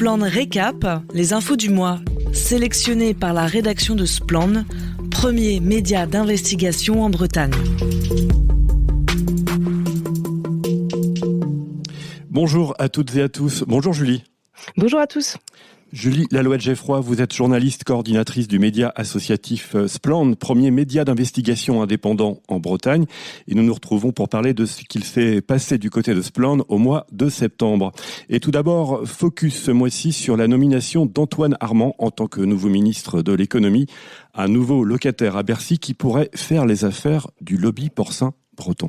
Splend Récap, les infos du mois, sélectionnées par la rédaction de Splend, premier média d'investigation en Bretagne. Bonjour à toutes et à tous. Bonjour Julie. Bonjour à tous. Julie Lalouette-Geffroy, vous êtes journaliste, coordinatrice du média associatif Splend, premier média d'investigation indépendant en Bretagne. Et nous nous retrouvons pour parler de ce qu'il s'est passé du côté de Splend au mois de septembre. Et tout d'abord, focus ce mois-ci sur la nomination d'Antoine Armand en tant que nouveau ministre de l'économie, un nouveau locataire à Bercy qui pourrait faire les affaires du lobby porcin breton.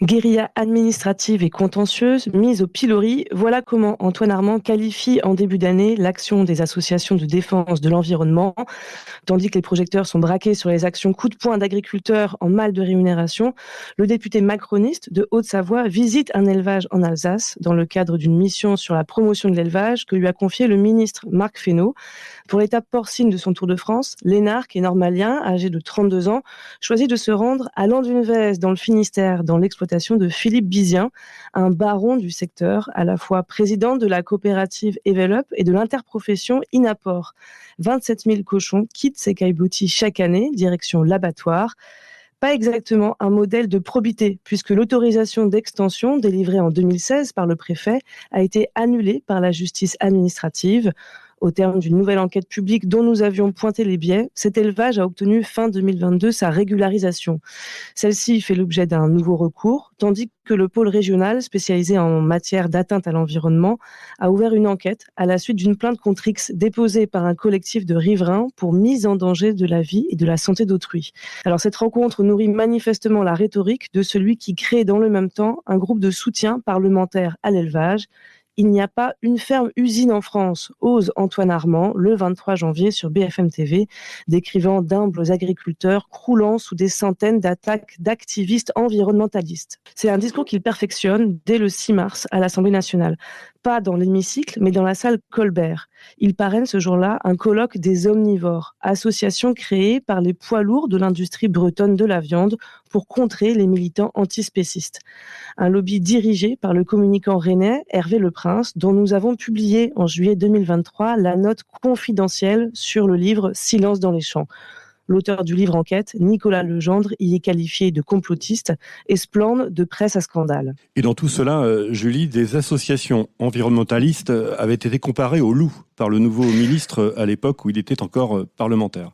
Guérilla administrative et contentieuse, mise au pilori, voilà comment Antoine Armand qualifie en début d'année l'action des associations de défense de l'environnement. Tandis que les projecteurs sont braqués sur les actions coup de poing d'agriculteurs en mal de rémunération, le député macroniste de Haute-Savoie visite un élevage en Alsace dans le cadre d'une mission sur la promotion de l'élevage que lui a confié le ministre Marc Fesneau. Pour l'étape porcine de son Tour de France, l'énarque et normalien, âgé de 32 ans, choisit de se rendre à Landunvez dans le Finistère, dans l'exploitation de Philippe Bizien, un baron du secteur, à la fois président de la coopérative Evelup et de l'interprofession Inaport. 27 000 cochons quittent ces caillebotis chaque année, direction l'abattoir. Pas exactement un modèle de probité, puisque l'autorisation d'extension délivrée en 2016 par le préfet a été annulée par la justice administrative. Au terme d'une nouvelle enquête publique dont nous avions pointé les biais, cet élevage a obtenu fin 2022 sa régularisation. Celle-ci fait l'objet d'un nouveau recours, tandis que le pôle régional, spécialisé en matière d'atteinte à l'environnement, a ouvert une enquête à la suite d'une plainte contre X déposée par un collectif de riverains pour mise en danger de la vie et de la santé d'autrui. Alors cette rencontre nourrit manifestement la rhétorique de celui qui crée dans le même temps un groupe de soutien parlementaire à l'élevage. Il n'y a pas une ferme-usine en France, ose Antoine Armand le 23 janvier sur BFM TV, décrivant d'humbles agriculteurs croulant sous des centaines d'attaques d'activistes environnementalistes. C'est un discours qu'il perfectionne dès le 6 mars à l'Assemblée nationale. Pas dans l'hémicycle, mais dans la salle Colbert. Il parraine ce jour-là un colloque des omnivores, association créée par les poids lourds de l'industrie bretonne de la viande pour contrer les militants antispécistes. Un lobby dirigé par le communicant rennais Hervé Leprince, dont nous avons publié en juillet 2023 la note confidentielle sur le livre Silence dans les champs. L'auteur du livre enquête, Nicolas Legendre, y est qualifié de complotiste et Splend de presse à scandale. Et dans tout cela, Julie, des associations environnementalistes avaient été comparées au loup par le nouveau ministre à l'époque où il était encore parlementaire.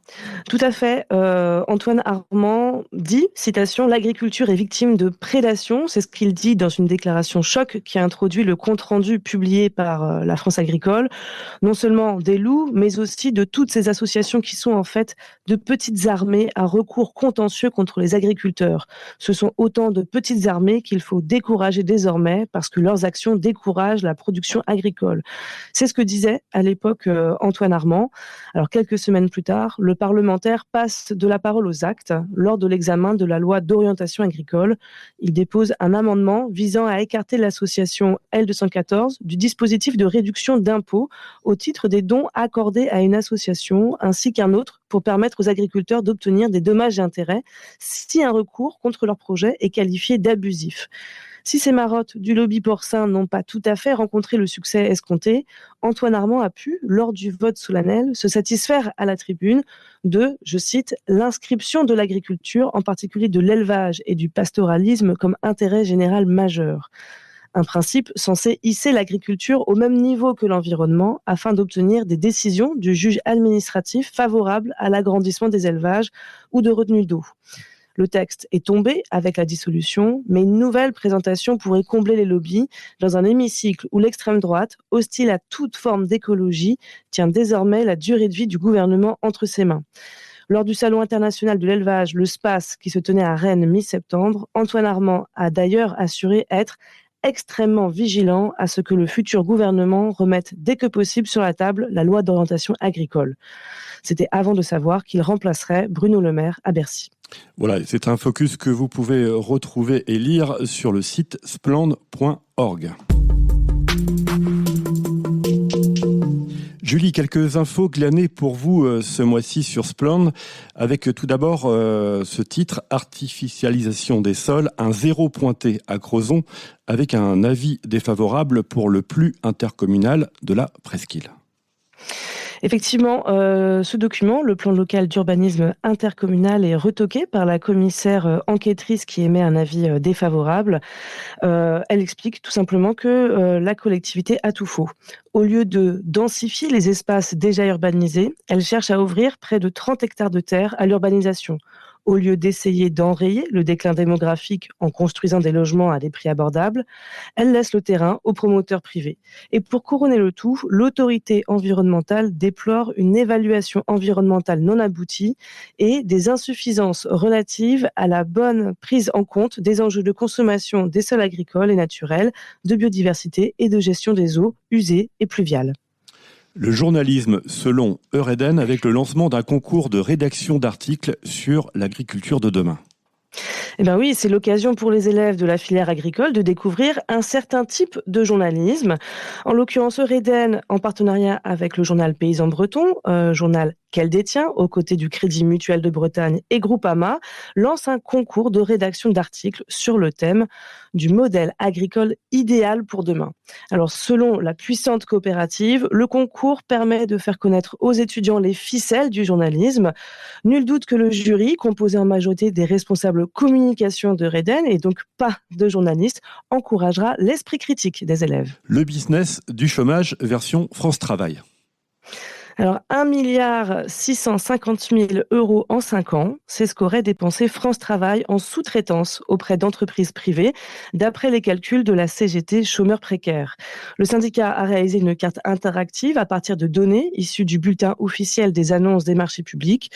Tout à fait. Antoine Armand dit, citation, « L'agriculture est victime de prédation ». C'est ce qu'il dit dans une déclaration choc qui a introduit le compte-rendu publié par la France agricole. Non seulement des loups, mais aussi de toutes ces associations qui sont en fait de petites armées à recours contentieux contre les agriculteurs. Ce sont autant de petites armées qu'il faut décourager désormais parce que leurs actions découragent la production agricole. C'est ce que disait à l'époque Antoine Armand. Alors quelques semaines plus tard, le parlementaire passe de la parole aux actes. Lors de l'examen de la loi d'orientation agricole, il dépose un amendement visant à écarter l'association L214 du dispositif de réduction d'impôts au titre des dons accordés à une association ainsi qu'un autre pour permettre aux agriculteurs d'obtenir des dommages et intérêts si un recours contre leur projet est qualifié d'abusif. Si ces marottes du lobby porcin n'ont pas tout à fait rencontré le succès escompté, Antoine Armand a pu, lors du vote solennel, se satisfaire à la tribune de, je cite, « l'inscription de l'agriculture, en particulier de l'élevage et du pastoralisme, comme intérêt général majeur ». Un principe censé hisser l'agriculture au même niveau que l'environnement afin d'obtenir des décisions du juge administratif favorables à l'agrandissement des élevages ou de retenue d'eau. Le texte est tombé avec la dissolution, mais une nouvelle présentation pourrait combler les lobbies dans un hémicycle où l'extrême droite, hostile à toute forme d'écologie, tient désormais la durée de vie du gouvernement entre ses mains. Lors du Salon international de l'élevage, le SPACE, qui se tenait à Rennes mi-septembre, Antoine Armand a d'ailleurs assuré être extrêmement vigilant à ce que le futur gouvernement remette dès que possible sur la table la loi d'orientation agricole. C'était avant de savoir qu'il remplacerait Bruno Le Maire à Bercy. Voilà, c'est un focus que vous pouvez retrouver et lire sur le site splend.org. Julie, quelques infos glanées pour vous ce mois-ci sur Splend, avec tout d'abord ce titre « Artificialisation des sols, un zéro pointé à Crozon », avec un avis défavorable pour le PLU intercommunal de la Presqu'île. Effectivement, ce document, le plan local d'urbanisme intercommunal, est retoqué par la commissaire enquêtrice qui émet un avis défavorable. Elle explique tout simplement que la collectivité a tout faux. Au lieu de densifier les espaces déjà urbanisés, elle cherche à ouvrir près de 30 hectares de terre à l'urbanisation. Au lieu d'essayer d'enrayer le déclin démographique en construisant des logements à des prix abordables, elle laisse le terrain aux promoteurs privés. Et pour couronner le tout, l'autorité environnementale déplore une évaluation environnementale non aboutie et des insuffisances relatives à la bonne prise en compte des enjeux de consommation des sols agricoles et naturels, de biodiversité et de gestion des eaux usées et pluviales. Le journalisme selon Eureden avec le lancement d'un concours de rédaction d'articles sur l'agriculture de demain. Eh bien oui, c'est l'occasion pour les élèves de la filière agricole de découvrir un certain type de journalisme. En l'occurrence, Eureden, en partenariat avec le journal Paysan Breton, journal qu'elle détient, aux côtés du Crédit Mutuel de Bretagne et Groupama, lance un concours de rédaction d'articles sur le thème du modèle agricole idéal pour demain. Alors, selon la puissante coopérative, le concours permet de faire connaître aux étudiants les ficelles du journalisme. Nul doute que le jury, composé en majorité des responsables communication de Eureden et donc pas de journalistes, encouragera l'esprit critique des élèves. Le business du chômage version France Travail. Alors, 1,650 milliard € en 5 ans, c'est ce qu'aurait dépensé France Travail en sous-traitance auprès d'entreprises privées, d'après les calculs de la CGT Chômeurs Précaires. Le syndicat a réalisé une carte interactive à partir de données issues du bulletin officiel des annonces des marchés publics.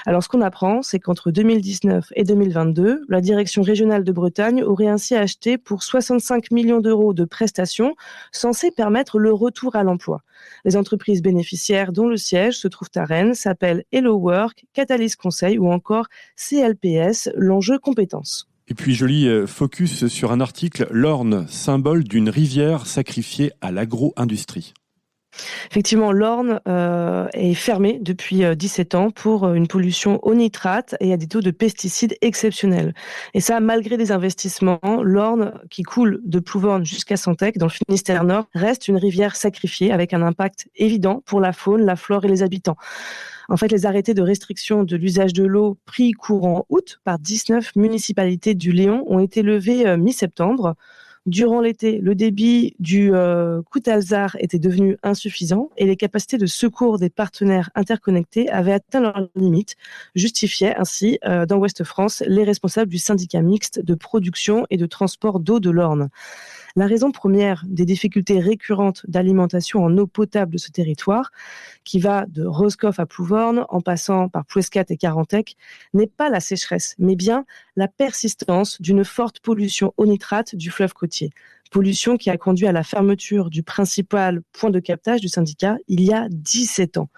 Alors, ce qu'on apprend, c'est qu'entre 2019 et 2022, la direction régionale de Bretagne aurait ainsi acheté pour 65 millions d'euros de prestations censées permettre le retour à l'emploi. Les entreprises bénéficiaires dont le siège se trouve à Rennes s'appellent Hello Work, Catalyst Conseil ou encore CLPS, l'enjeu compétences. Et puis joli focus sur un article, l'Orne, symbole d'une rivière sacrifiée à l'agro-industrie. Effectivement, l'Orne est fermée depuis 17 ans pour une pollution au nitrate et à des taux de pesticides exceptionnels. Et ça, malgré des investissements, l'Orne, qui coule de Plouvorne jusqu'à Santec, dans le Finistère Nord, reste une rivière sacrifiée avec un impact évident pour la faune, la flore et les habitants. En fait, les arrêtés de restriction de l'usage de l'eau pris courant août par 19 municipalités du Léon ont été levés mi-septembre. Durant l'été, le débit du Coutalzar était devenu insuffisant et les capacités de secours des partenaires interconnectés avaient atteint leurs limites, justifiaient ainsi dans Ouest France les responsables du syndicat mixte de production et de transport d'eau de l'Orne. La raison première des difficultés récurrentes d'alimentation en eau potable de ce territoire, qui va de Roscoff à Plouvorne en passant par Plouescat et Carantec, n'est pas la sécheresse, mais bien la persistance d'une forte pollution au nitrate du fleuve côtier. Pollution qui a conduit à la fermeture du principal point de captage du syndicat il y a 17 ans.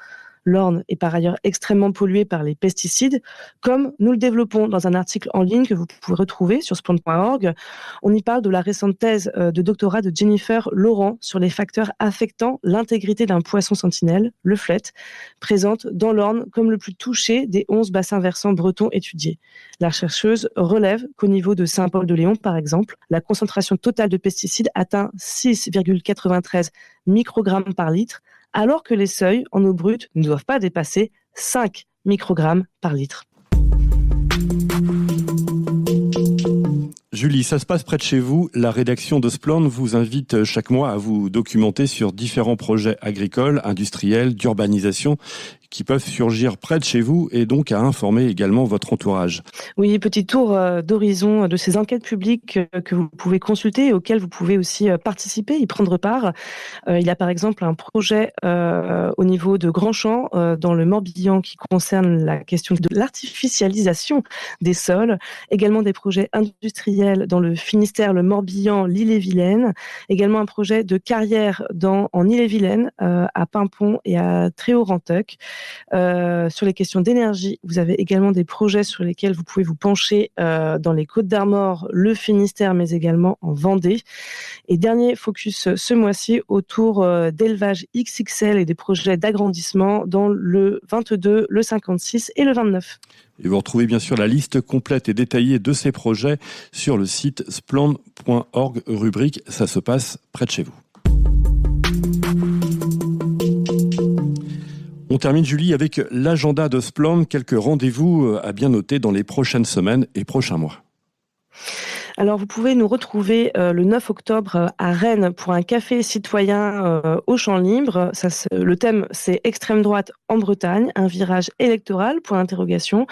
L'Orne est par ailleurs extrêmement polluée par les pesticides, comme nous le développons dans un article en ligne que vous pouvez retrouver sur splend.org. On y parle de la récente thèse de doctorat de Jennifer Laurent sur les facteurs affectant l'intégrité d'un poisson sentinelle, le flette, présente dans l'Orne comme le plus touché des 11 bassins versants bretons étudiés. La chercheuse relève qu'au niveau de Saint-Paul-de-Léon, par exemple, la concentration totale de pesticides atteint 6,93 microgrammes par litre, alors que les seuils en eau brute ne doivent pas dépasser 5 microgrammes par litre. Julie, ça se passe près de chez vous. La rédaction de Splend vous invite chaque mois à vous documenter sur différents projets agricoles, industriels, d'urbanisation qui peuvent surgir près de chez vous et donc à informer également votre entourage. Oui, petit tour d'horizon de ces enquêtes publiques que vous pouvez consulter et auxquelles vous pouvez aussi participer, y prendre part. Il y a par exemple un projet au niveau de Grandchamp dans le Morbihan qui concerne la question de l'artificialisation des sols. Également des projets industriels dans le Finistère, le Morbihan, l'Ille-et-Vilaine. Également un projet de carrière en Ille-et-Vilaine, à Pimpon et à Tréorantec. Sur les questions d'énergie, vous avez également des projets sur lesquels vous pouvez vous pencher dans les Côtes-d'Armor, le Finistère, mais également en Vendée. Et dernier focus ce mois-ci autour d'élevage XXL et des projets d'agrandissement dans le 22, le 56 et le 29. Et vous retrouvez bien sûr la liste complète et détaillée de ces projets sur le site spland.org, rubrique « Ça se passe près de chez vous ». On termine, Julie, avec l'agenda de Spland. Quelques rendez-vous à bien noter dans les prochaines semaines et prochains mois. Alors, vous pouvez nous retrouver le 9 octobre à Rennes pour un café citoyen au Champ Libre. Le thème, c'est extrême droite en Bretagne, un virage électoral, point d'interrogation.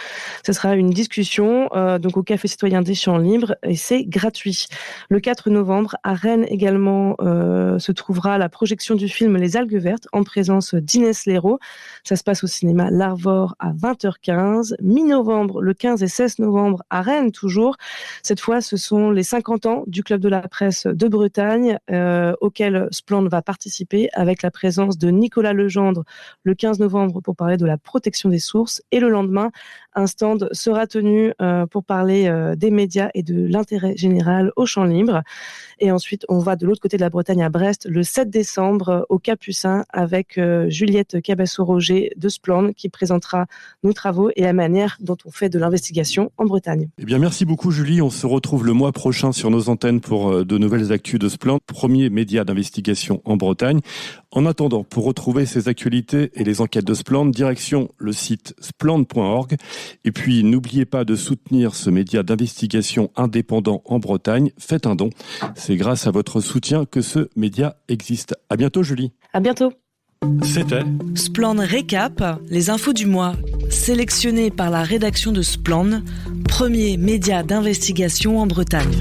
Ce sera une discussion donc au café citoyen des Champs Libres et c'est gratuit. Le 4 novembre, à Rennes également, se trouvera la projection du film Les Algues Vertes en présence d'Inès Léraud. Ça se passe au cinéma L'Arvor à 20h15. Mi-novembre, le 15 et 16 novembre, à Rennes toujours. Cette fois, ce sont les 50 ans du Club de la Presse de Bretagne, auquel Spland va participer avec la présence de Nicolas Legendre le 15 novembre pour parler de la protection des sources. Et le lendemain, un stand sera tenu pour parler des médias et de l'intérêt général au Champ Libre. Et ensuite, on va de l'autre côté de la Bretagne à Brest le 7 décembre au Capucin avec Juliette Cabasso-Roger de Spland qui présentera nos travaux et la manière dont on fait de l'investigation en Bretagne. Eh bien, merci beaucoup, Julie. On se retrouve le mois prochain sur nos antennes pour de nouvelles actus de Spland, premier média d'investigation en Bretagne. En attendant, pour retrouver ces actualités et les enquêtes de Spland, direction le site spland.org. Et puis, n'oubliez pas de soutenir ce média d'investigation indépendant en Bretagne. Faites un don. C'est grâce à votre soutien que ce média existe. À bientôt, Julie. À bientôt. C'était Spland Récap, les infos du mois, sélectionnées par la rédaction de Spland, premier média d'investigation en Bretagne.